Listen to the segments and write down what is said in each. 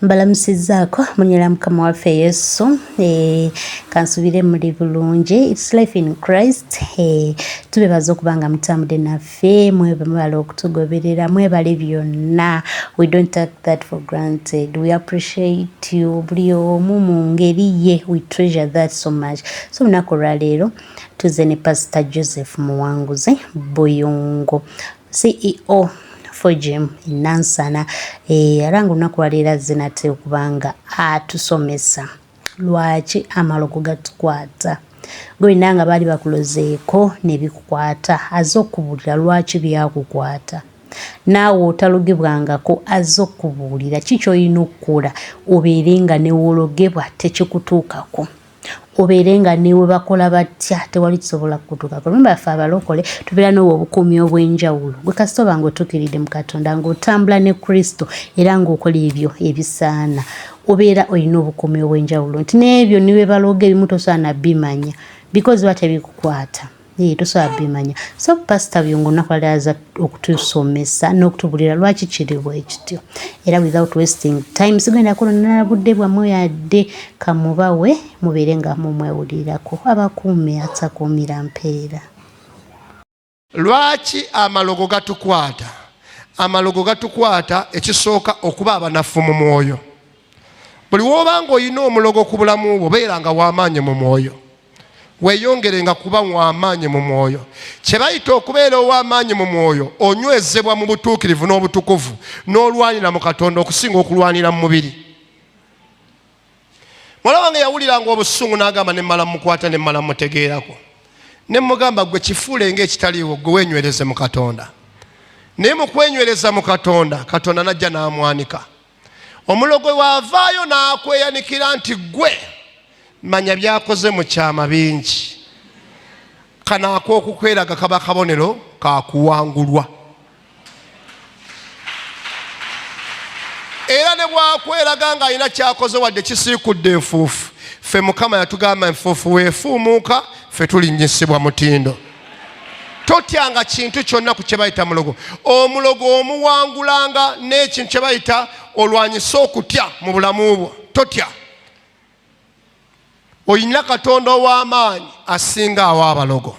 Mbalamusizaako munyera mukama waffe Yesu kansubire muri bulungi. It's life in Christ. Tubebaza okubanga mutambudde naffe, mwebala okutugoberera, mwebale byonna. We don't take that for granted. We appreciate you buli omu mu ngeri ye. We treasure that so much. So lunaku olwaleero tuze ne Pastor Joseph Muwanguzi Buyungo, CEO for Jim Nansana. Arangu nakwalira zinate okubanga atusomesa Lwaki Amalogo Gatukwata. Gwe nanga bali bakulozeeko ne bikukwata, azokubulira lwaki byakukwata. Naawe otalugibwangako azokubulira kikyo olina okukola obeerenga ne wologebwa tekikutuukako. Obeerenga newe bakola batya tewali kisobola kutuuka. Remember ffe abalokole tubeera n'obwo obukuumi obw'enjawulo. Gwe kasitoba ng'otuukiridde mu Katonda ng'otambula ne Kristo era ng'okola ebyo ebisaana, obeera olina obukuumi obw'enjawulo nti n'ebyo niwe baloga ebimu tosaana bimanya because batebikukwata. Tosobola bimanya. So Pastor Buyungo nakwalaza okutusomesa n'okutubulira lwaki kiri bwekityo. Era without wasting time sigenda kulonana budde bwammwe yadde kamubawe mubeere nga mumwewulirako abakuume atakuumira mpeera. Lwaki amalogo gatukwata? Amalogo gatukwata ekisooka okuba abanafu mu mwoyo. Buli w'obanga olina omulogo ku bulamu bwo beeranga w'amaanyi mu mwoyo. Weyongerenga kuba w'amaanyi mu mwoyo. Kye bayita okubeera ow'amaanyi mu mwoyo onywezebwa mu butuukirivu n'obutukuvu n'olwanira mu Katonda okusinga okulwanira mu mubiri. Mwana wange yawuliranga obusungu n'agamba ne mmala mukwata ne mmala mutegeerako. Ne mugamba gwe kifuule ng'ekitaliiwo gwe weenywereze mu Katonda. Naye mu kwenywereza mu Katonda, Katonda n'ajja n'amwanika. Omulogo w'avaayo n'akweyanikira nti gwe manya byakoze mu kyama bingi. Kano ak'okukweraga kaba kabonero kakuwangulwa. Era ne bwakweraga ng'alina kyakoze wadde kisiikudde enfuufu. Ffe Mukama yatugamba enfuufu weefuumuuka, ffe tulinnyisibwa mutindo. Totyanga kintu kyonna ku kye bayita mulogo. Omulogo omuwangulanga n'ekintu kye bayita olwanyisa okutya mu bulamu bwo. Totya. Oyina Katonda ow'amaanyi asinga aw'abalogo.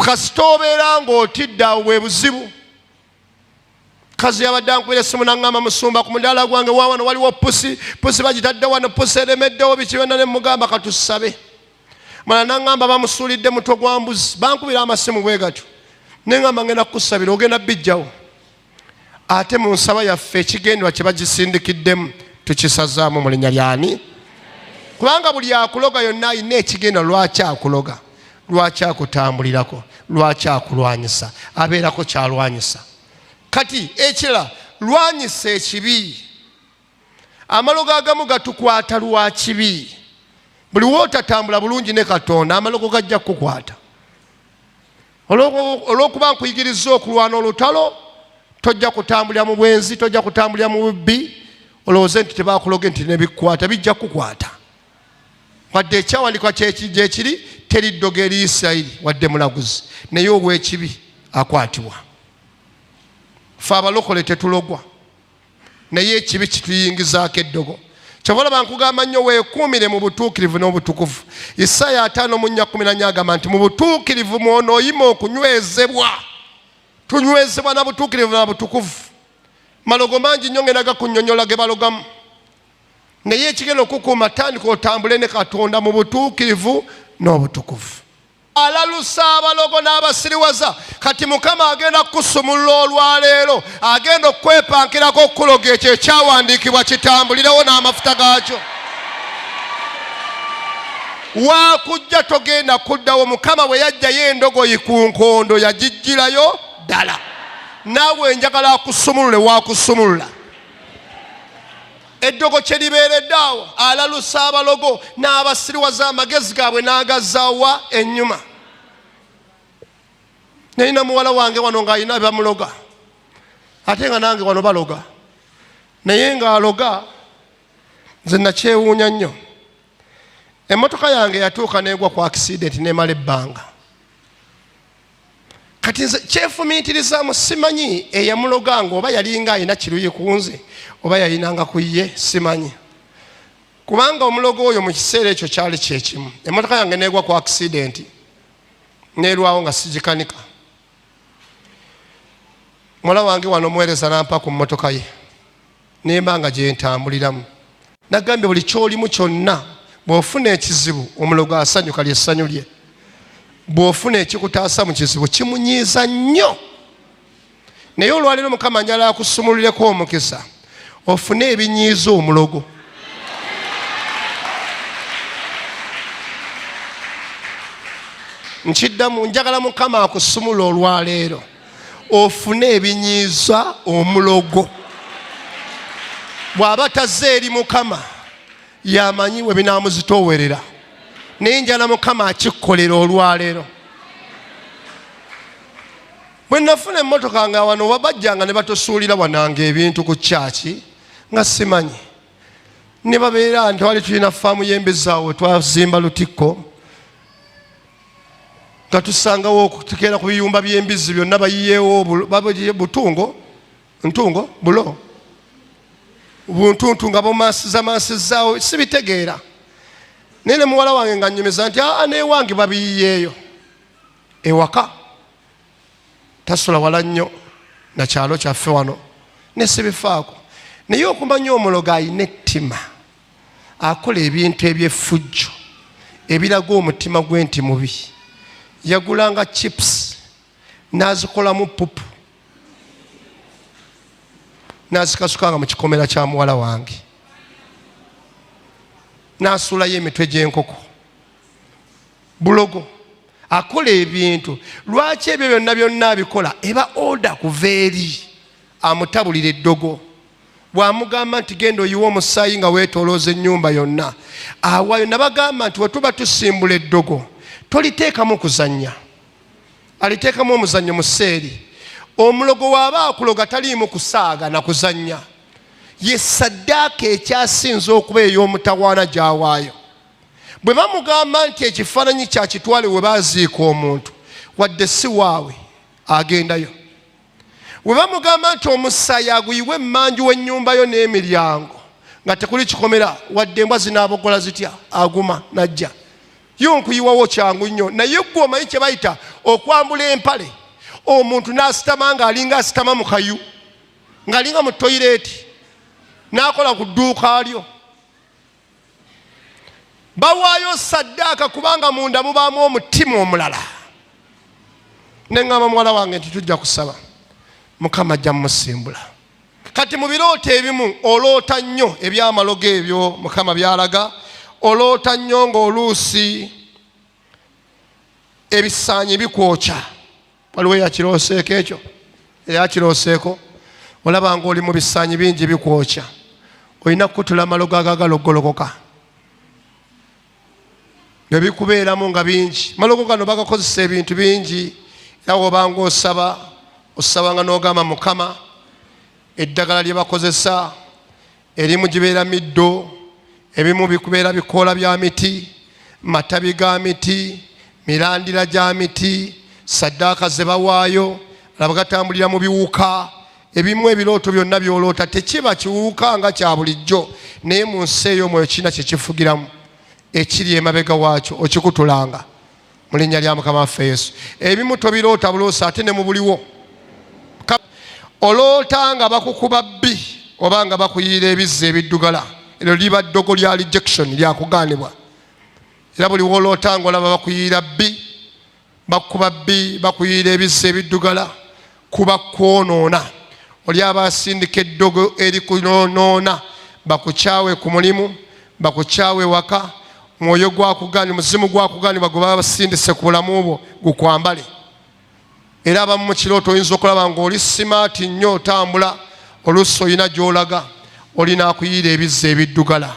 Kasita obeera ng'otidde awo bwe buzibu. Kazi yabadde ankubira essimu n'aŋŋamba musumba ku mudaala gwange wawano waliwo pusi bagitadde wano, pusi eremeddewo biki byonna ne mugamba katusabe. Mala n'aŋŋamba bamusuulidde mutwe gwa mbuzi, bankubira amasimu bwe gatyo. Ne ŋŋamba ngenda kukusabira ogenda bijjawo. Ate mu nsaba yaffe ekigendwa kye bagisindikiddemu tukisazaamu mu linnya ly'ani? Kubanga buli akuloga yonna alina ekigenda lwaki akuloga, lwaki akutambulirako, lwaki akulwanyisa, abeerako kyalwanyisa. Kati ekira lwanyisa ekibi. Amalogo agamu gatukwata lwa kibi. Buli w'otatambula bulungi ne Katonda amalogo gajja kukukwata. Olw'okuba nkuyigiriza okulwana olutalo, tojja kutambulira mu bwenzi, tojja kutambulira mu bubbi, olowooze nti tebaakuloge nti nebikukwata, bijja kukwata. Wadde ekyawandiikwa gyekiri teri ddogo eri Isirayiri wadde mulaguzi, naye ow'ekibi akwatibwa. Ffe abalokole tetulogwa, naye ekibi kituyingizaako eddogo. Kyova olaba nkugamba nnyo weekuumire mu butuukirivu n'obutukuvu. Isaaya 5:14 agamba nti mu butuukirivu mw'onooyima okunywezebwa. Tunywezebwa na butuukirivu na butukuvu. Malogo mangi nnyo ngenda gakunnyonnyola ge balogamu. Naye ekigenda okukuuma tandika otambule ne Katonda mu butuukirivu n'obutukuvu. Alalusa abalogo n'abasiriwaza, kati Mukama agenda kukusumulula olwaleero, agenda okwepankirako okukuloga ekyo ekyawandiikibwa kitambulirewo n'amafuta gaakyo. Waakujja togenda kuddawo. Mukama bwe yajjayo endogoyi ku nkondo yagijjirayo ddala. Naawe njagala akusumulule, waakusumulula. Eddogo kye libeeredde awo, alalusa abalogo n'abasiriwaza amagezi gaabwe n'agazaawa ennyuma. Nalina muwala wange wano ng'alina bamuloga, ate nga nange wano baloga. Naye ng'aloga nze nakyewuunya nnyo. Emmotoka yange yatuuka n'egwa ku accident n'emala ebbanga. kati nze kyefumiitirizaamu simanyi eyamuloganga oba yalinga alina kiruyi ku nze oba yalinanga ku ye simanyi, kubanga omulogo oyo mu kiseera ekyo kyali kyekimu. Emmotoka yange neegwa ku akisidenti neerwawo nga sigikanika. Muwala wange wano omuweereza nampa ku mmotoka ye nemba nga gye ntambuliramu. Nagambye buli kyolimu kyonna bw'ofuna ekizibu omulogo asanyuka ly'essanyu lye. Bw'ofuna ekikutaasa mu kizibu kimunyiiza nnyo. Naye olwaleero Mukama njala akusumululeko omukisa ofune ebinyiiza omulogo. Nkiddamu, njagala Mukama akusumula olwaleero ofune ebinyiiza omulogo. Bw'aba tazze eri Mukama yamanyi we binaamuzitoowerera, naye njala Mukama akikkolera olwaleero. Bwe nafuna emmotoka nga wano wabajjanga ne batosuulira wananga ebintu ku kyaki nga simanyi, ne babeera nti wali tulina faamu y'embizzi awo twazimba lutikko nga tusangawo okutekeera ku biyumba by'embizzi byonna bayiyeewo butungo ntungo bulo buntuntu nga bomaasizaawo sibitegeera. Naye ne muwala wange nga nnyumiza nti neewange babiyiyeeyo ewaka, tasula wala nnyo na kyalo kyaffe wano ne sibifaako. Naye okumanya omulogo alina ettima, akola ebintu eby'effujjo ebiraga omutima gwe nti mubi. Yagulanga chips n'azikolamu pupu n'azikasukanga mu kikomera kya muwala wange, n'asuulayo emitwe gy'enkoko. Bulogo akola ebintu. Lwaki ebyo byonna byonna abikola? Eba oda kuva eri amutabulira eddogo. Bw'amugamba nti genda oyiwa omusaayi nga weetoolooza ennyumba yonna awaayo. Nabagamba nti we tuba tusimbula eddogo toliteekamu kuzannya, aliteekamu omuzannyo mu sseeri. Omulogo waaba akuloga taliimu kusaaga na kuzannya, ye ssaddaaka ekyasinze okuba ey'omutawaana gy'awaayo. Bwe bamugamba nti ekifaananyi kyakitwale we baaziika omuntu wadde si waabwe agendayo. Bwe bamugamba nti omusaayi aguyiwe emmanju w'ennyumba yo n'emiryango nga tekuli kikomera wadde embwa zinaabogola zitya aguma najja yo nkuyiwawo kyangu nnyo. Naye ggwe omanyi kye bayita okwambula empale, omuntu n'asitama ng'alinga asitama mu kayu ng'alinga mu toyireeti n'akola ku dduuka lyo. Bawaayo ssaddaaka kubanga munda mubaamu omutima omulala. Ne ŋŋamba muwala wange nti tujja kusaba Mukama ajja mumusimbula. Kati mu birooto ebimu oloota nnyo eby'amalogo ebyo Mukama byalaga. Oloota nnyo ng'oluusi ebisaanyi bikwokya. Waliwo eyakirooseeko ekyo, eyakirooseeko olaba ng'oli mu bisaanyi bingi bikwokya. Olina kukutula amalogo agaagala okugolokoka ne bikubeeramu nga bingi. Malogo gano bagakozesa ebintu bingi. Era wobanga osabanga n'ogamba Mukama eddagala lye bakozesa erimu gibeera middo, ebimu bikubeera bikoola bya miti, matabi ga miti, mirandira gya miti, ssaddaaka ze bawaayo laba gatambulira mu biwuka. Ebimu ebirooto byonna by'oloota tekiba kiwuka nga kya bulijjo, naye mu nsi eyo omwoyo kina kye kifugiramu ekiri emabega waakyo okikutulanga mu linnya lya Mukama waffe Yesu. Ebimu tobiroota buloosa ate ne mu buliwo. Oloota nga bakukuba bbi oba nga bakuyiira ebizzi ebiddugala. Eryo liba ddogo lya rejection, lyakugaanibwa. Era buli woloota ng'olaba bakuyiira bbi, bakukuba bbi, bakuyiira ebizzi ebiddugala, kuba kwonoona. Oli aba asindika eddogo erikunoona, bakukyawe ku mulimu, bakukyawe waka, mwoyo gwakugani, muzimu gwakuganibwa gwe baba basindise ku bulamu bwo gukwambale. Era abamu mu kirooto oyinza okulaba ng'oli simaati nnyo otambula, oluusi olina gy'olaga, olina akuyiira ebizzi ebiddugala.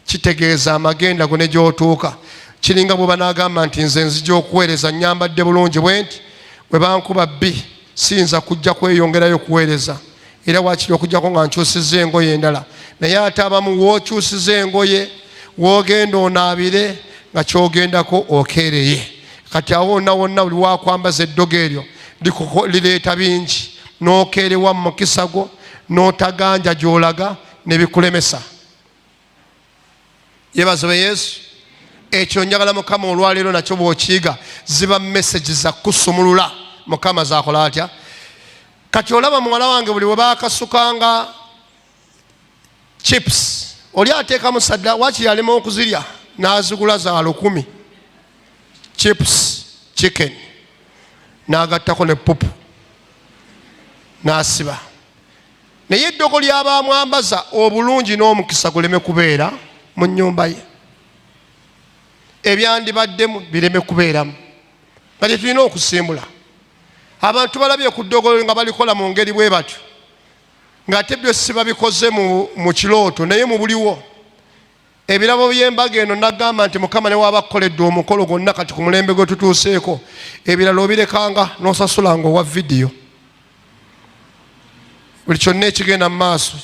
Kitegeeza amagenda go ne gy'otuuka. Kiringa bwe banaagamba nti nze nzija okuweereza nnyambadde bulungi bwe nti bwe bankuba bbi siyinza kujja kweyongerayo kuweereza. Era waakiri okujjako nga nkyusiza engoye endala. Naye ate abamu w'okyusiza engoye w'ogenda onaabire nga ky'ogendako okeereye. Kati awo wonna wonna buli wakwambaza eddogo eryo lireeta bingi n'okeerewa mu mukisa gwo n'otaganja gy'olaga ne bikulemesa. Yeebazibwe Yesu. Ekyo njagala Mukama olwaleero nakyo bw'okiyiga ziba message za kusumulula. Mukama z'akola atya. Kati olaba muwala wange buli we baakasukanga chips oli ateekamu sadda wakiri alema okuzirya n'azigula za 10 chips chicken n'agattako ne pupu n'asiba. Naye eddogo ly'abamwambaza obulungi n'omukisa guleme kubeera mu nnyumba ye, ebyandibaddemu bireme kubeeramu. nga tetulina okusimbula. Abantu balabye ku ddogo nga balikola mu ngeri bwe batyo ng'ate byo si babikoze mu kirooto naye mu buliwo. Ebirabo by'embaga eno nagamba nti Mukama ne wabakoledde omukolo gonna kati ku mulembe gwe tutuuseeko ebirala obirekanga n'osasula ng'owa vidiyo. Buli kyonna ekigenda mu maaso.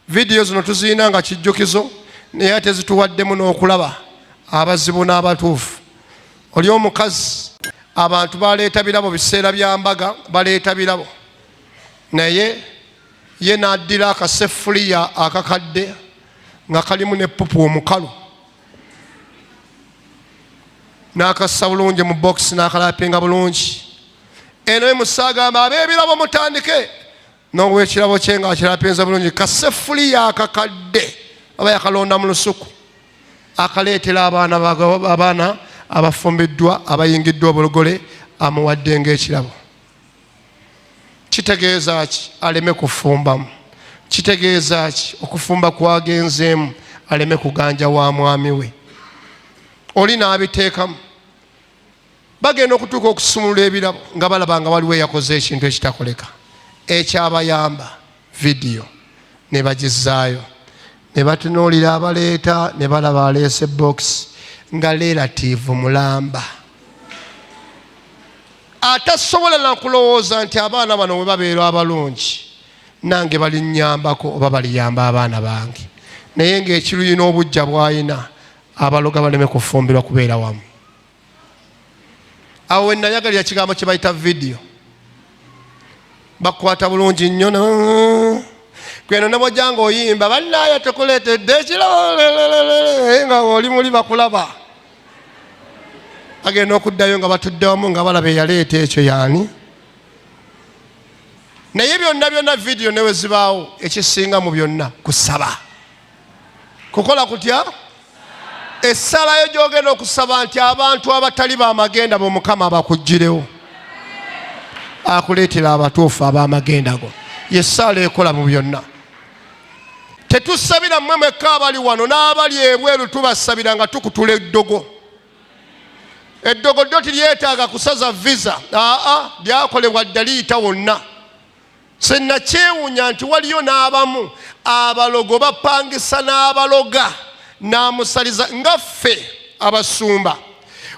Vidiyo zino tuziyina nga kijjukizo naye ate zituwaddemu n'okulaba abazibu n'abatuufu. Oli omukazi abantu baleeta birabo biseera bya mbaga baleeta birabo naye ye n'addira akasefuliya akakadde nga kalimu ne pupu omukalu n'akassa bulungi mu bokisi n'akalapinga bulungi. Eno emusagamba ab'ebirabo mutandike n'ow'ekirabo kye ng'akirapinza bulungi kasefuliya akakadde aba yakalonda mu lusuku akaleetera abaana abafumbiddwa abayingiddwa obulogole amuwadde ng'ekirabo. Kitegeeza ki? Aleme kufumbamu. Kitegeeza ki? Okufumba kwagenzeemu aleme kuganja wa mwami we. Oli n'abiteekamu bagenda okutuuka okusumulula ebirabo nga balaba nga waliwo eyakoze ekintu ekitakoleka ekyabayamba vidiyo ne bagizaayo ne batunuulira abaleeta ne balaba aleese bokisi nga relative mulamba atasobola na kulowooza nti abaana bano bwe babeera abalungi nange balinnyambako oba baliyamba abaana bange. Naye ng'ekiruyina obujja bw'ayina abaloga baleme kufumbirwa kubeera wamu. Awo wennayagalira kigambo kye bayita vidiyo bakwata bulungi nnyo gweno ne bw'ojja ng'oyimba bannaayo tukuleetedde ekiro nga oli muli bakulaba agenda okuddayo nga batudde wamu nga balaba eyaleeta ekyo yaani. Naye byonna byonna vidiyo ne we zibaawo ekisinga mu byonna kusaba. Kukola kutya? Essalayo gy'ogenda okusaba nti abantu abatali b'amagenda bo Mukama abakuggirewo akuleetera abatuufu ab'amagenda go. Yessaala ekola mu byonna. Tetusabira mmwe mwekka abali wano n'abali ebweru tubasabira nga tukutula eddogo. Eddogo ddyo tiryetaaga kusaza visa. Lyakolebwa dda liyita wonna. Senna kyewuunya nti waliyo n'abamu abalogo bapangisa n'abaloga n'amusaliza nga ffe abasumba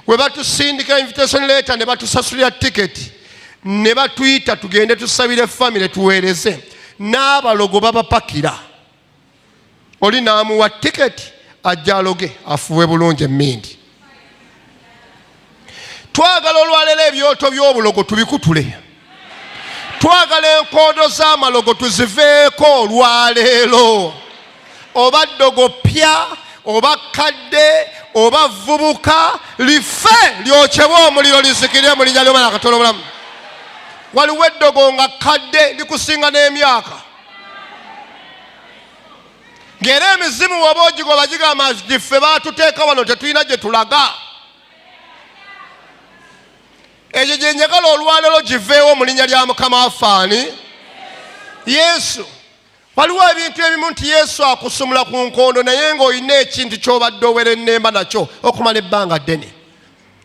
we batusindika invitation letter ne batusasulira tiketi ne batuyita tugende tusabire family tuweereze n'abalogo babapakira. Oli n'amuwa tiketi ajja aloge afuwe bulungi emmindi. Twagala olwaleero ebyoto by'obulogo tubikutule. Twagala enkoodo z'amalogo tuziveeko olwaleero. Oba ddogo pya oba kadde oba vubuka life lyokyebwa omuliro lizikire mu linnya ly'Omwana Katonda omulamu. Waliwo eddogo nga kadde likusinga n'emyaka ng'era emizimu waba ogigoba gigamba nti ffe baatuteeka wano tetulina gye tulaga. Egyo gye njagala olwaleero giveewo mu linnya lya Mukama afaani Yesu. Waliwo ebintu ebimu nti Yesu akusumula ku nkondo naye ng'olina ekintu ky'obadde owera ennemba nakyo okumala ebbanga ddene.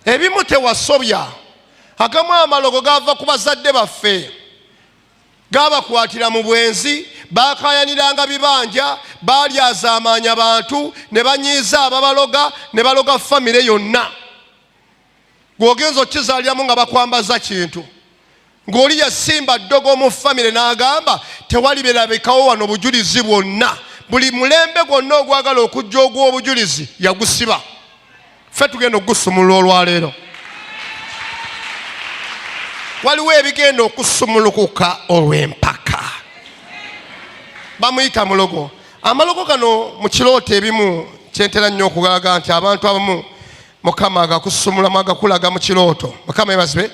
Ebimu tewasobya. Agamu amalogo gava ku bazadde baffe gabakwatira mu bwenzi baakayaniranga bibanja baalyazaamaanya abantu ne banyiiza ababaloga ne baloga famire yonna. Gw'ogenza okizaaliramu nga bakwambaza kintu ng'oli yasimba ddogo mu famire n'agamba tewali birabikawo wano bujulizi bwonna. Buli mulembe gwonna ogwagala okujja ogw'obujulizi yagusiba. Ffe tugenda okugusumulula olwaleero. waliwo ebigenda okusumulukuka olw'empaka. Bamuyita mulogo. Amalogo gano mu kirooto ebimu kyentera nnyo okugalaga nti abantu abamu Mukama agakusumulamu agakulaga mu kirooto. Mukama yebazibwe.